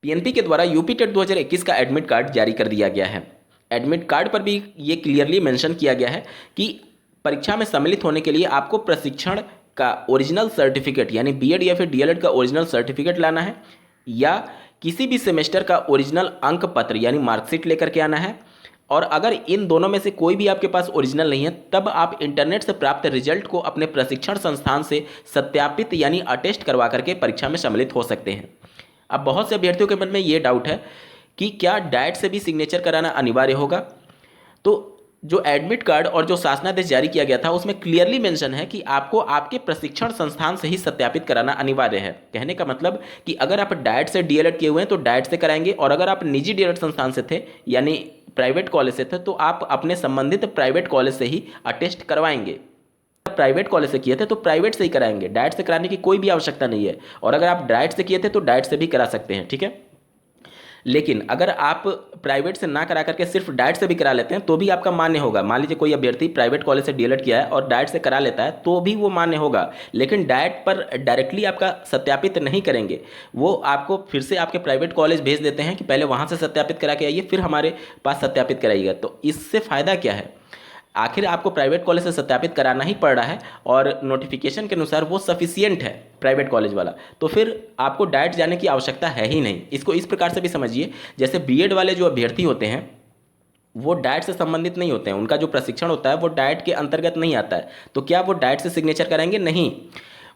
PNP के द्वारा UP TET 2021 का एडमिट कार्ड जारी कर दिया गया है। एडमिट कार्ड पर भी ये क्लियरली मेंशन किया गया है कि परीक्षा में सम्मिलित होने के लिए आपको प्रशिक्षण का ओरिजिनल सर्टिफिकेट यानी बीएड या फिर डीएलएड का ओरिजिनल सर्टिफिकेट लाना है, या किसी भी सेमेस्टर का ओरिजिनल अंक पत्र यानी मार्कशीट लेकर के आना है। और अगर इन दोनों में से कोई भी आपके पास ओरिजिनल नहीं है, तब आप इंटरनेट से प्राप्त रिजल्ट को अपने प्रशिक्षण संस्थान से सत्यापित यानी अटेस्ट करवा करके परीक्षा में सम्मिलित हो सकते हैं। अब बहुत से अभ्यर्थियों के मन में ये डाउट है कि क्या डाइट से भी सिग्नेचर कराना अनिवार्य होगा। तो जो एडमिट कार्ड और जो शासनादेश जारी किया गया था उसमें क्लियरली मेंशन है कि आपको आपके प्रशिक्षण संस्थान से ही सत्यापित कराना अनिवार्य है। कहने का मतलब कि अगर आप डाइट से डीएलएड किए हुए हैं तो डाइट से कराएंगे, और अगर आप निजी डीएलएड संस्थान से थे यानी प्राइवेट कॉलेज से थे तो आप अपने संबंधित प्राइवेट कॉलेज से ही अटेस्ट करवाएंगे। प्राइवेट कॉलेज से किए थे तो प्राइवेट से ही कराएंगे, डाइट से कराने की कोई भी आवश्यकता नहीं है। और अगर आप डाइट से किए थे तो डाइट से भी करा सकते हैं, ठीक है। लेकिन अगर आप प्राइवेट से ना करा करके सिर्फ डाइट से भी करा लेते हैं तो भी आपका मान्य होगा। मान लीजिए कोई अभ्यर्थी प्राइवेट कॉलेज से डीएलएड किया है और डाइट से करा लेता है तो भी वो मान्य होगा, लेकिन डाइट पर डायरेक्टली आपका सत्यापित नहीं करेंगे। वो आपको फिर से आपके प्राइवेट कॉलेज भेज देते हैं कि पहले वहाँ से सत्यापित करा के आइए, फिर हमारे पास सत्यापित कराइएगा। तो इससे फ़ायदा क्या है? आखिर आपको प्राइवेट कॉलेज से सत्यापित कराना ही पड़ रहा है और नोटिफिकेशन के अनुसार वो सफिशियंट है प्राइवेट कॉलेज वाला, तो फिर आपको डाइट जाने की आवश्यकता है ही नहीं। इसको इस प्रकार से भी समझिए, जैसे बीएड वाले जो अभ्यर्थी होते हैं वो डाइट से संबंधित नहीं होते हैं, उनका जो प्रशिक्षण होता है वो डाइट के अंतर्गत नहीं आता है, तो क्या वो डाइट से सिग्नेचर कराएंगे? नहीं।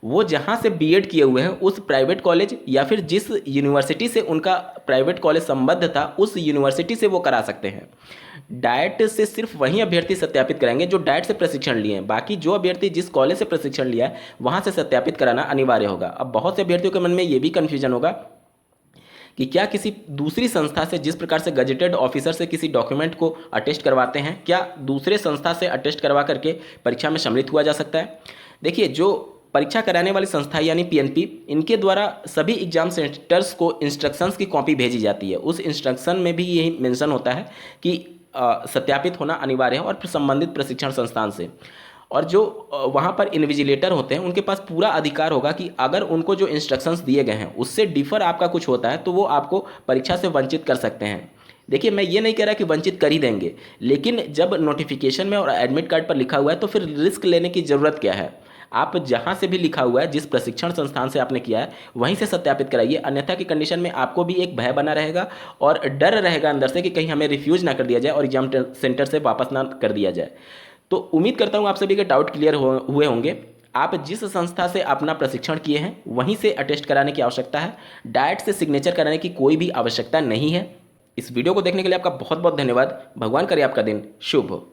वो जहाँ से बीएड किए हुए हैं उस प्राइवेट कॉलेज या फिर जिस यूनिवर्सिटी से उनका प्राइवेट कॉलेज संबद्ध था उस यूनिवर्सिटी से वो करा सकते हैं। डाइट से सिर्फ वही अभ्यर्थी सत्यापित कराएंगे जो डाइट से प्रशिक्षण लिए हैं। बाकी जो अभ्यर्थी जिस कॉलेज से प्रशिक्षण लिया है वहाँ से सत्यापित कराना अनिवार्य होगा। अब बहुत से अभ्यर्थियों के मन में ये भी कन्फ्यूजन होगा कि क्या किसी दूसरी संस्था से, जिस प्रकार से गजेटेड ऑफिसर से किसी डॉक्यूमेंट को अटेस्ट करवाते हैं, क्या दूसरे संस्था से अटेस्ट करवा करके परीक्षा में सम्मिलित हुआ जा सकता है? देखिए, जो परीक्षा कराने वाली संस्था यानी पीएनपी, इनके द्वारा सभी एग्जाम सेंटर्स को इंस्ट्रक्शंस की कॉपी भेजी जाती है। उस इंस्ट्रक्शन में भी यही मेंशन होता है कि सत्यापित होना अनिवार्य है और फिर संबंधित प्रशिक्षण संस्थान से। और जो वहाँ पर इन्विजिलेटर होते हैं उनके पास पूरा अधिकार होगा कि अगर उनको जो इंस्ट्रक्शंस दिए गए हैं उससे डिफर आपका कुछ होता है तो वो आपको परीक्षा से वंचित कर सकते हैं। देखिए, मैं ये नहीं कह रहा कि वंचित कर ही देंगे, लेकिन जब नोटिफिकेशन में और एडमिट कार्ड पर लिखा हुआ है तो फिर रिस्क लेने की ज़रूरत क्या है? आप जहाँ से भी लिखा हुआ है, जिस प्रशिक्षण संस्थान से आपने किया है वहीं से सत्यापित कराइए। अन्यथा की कंडीशन में आपको भी एक भय बना रहेगा और डर रहेगा अंदर से कि कहीं हमें रिफ्यूज़ ना कर दिया जाए और एग्जाम सेंटर से वापस ना कर दिया जाए। तो उम्मीद करता हूँ आप सभी के डाउट क्लियर हुए होंगे। आप जिस संस्था से अपना प्रशिक्षण किए हैं वहीं से अटेस्ट कराने की आवश्यकता है, डाइट से सिग्नेचर कराने की कोई भी आवश्यकता नहीं है। इस वीडियो को देखने के लिए आपका बहुत बहुत धन्यवाद। भगवान करे आपका दिन शुभ हो।